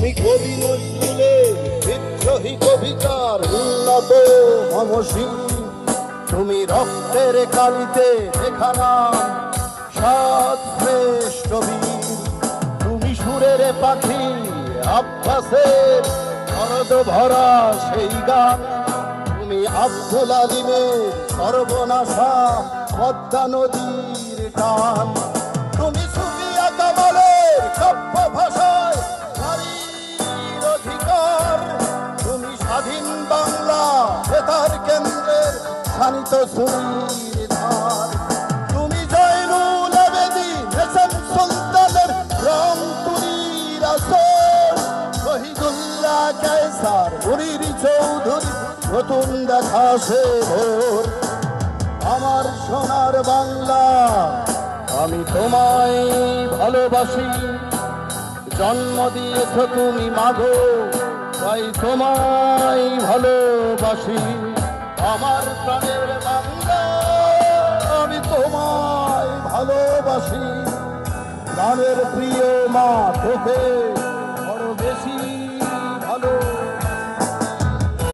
তুমি কবি নজরুলের বিদ্রোহী কবিতার উন্নত মমশিল্পী, তুমি রক্তের কালিতে লেখা নাম সাত শ্রেষ্ঠ বীর, তুমি সুরের পাখি আব্বাসের শরদ ভরা সেই গান, তুমি আব্দুল আলিমের সর্বনাশা পদ্মা নদীর টান, তুমি সুফিয়া কামালের কাব্য ভাষায় নারীর অধিকার, তুমি স্বাধীন বাংলা বেতার কেন্দ্রের শানিত সুরির ধার, তুমি জয়নুল আবেদিন এসএম সুলতানের রং তুলির আসর, শহীদুল্লাহ কায়সার মুনির চৌধুরী নতুন দেখা সে ভোর। আমার সোনার বাংলা আমি তোমায় ভালোবাসি, জন্ম দিয়েছ তুমি মাগো তাই তোমায় ভালোবাসি। আমার প্রাণের বাংলা আমি তোমায় ভালোবাসি, প্রাণের প্রিয় মা তোকে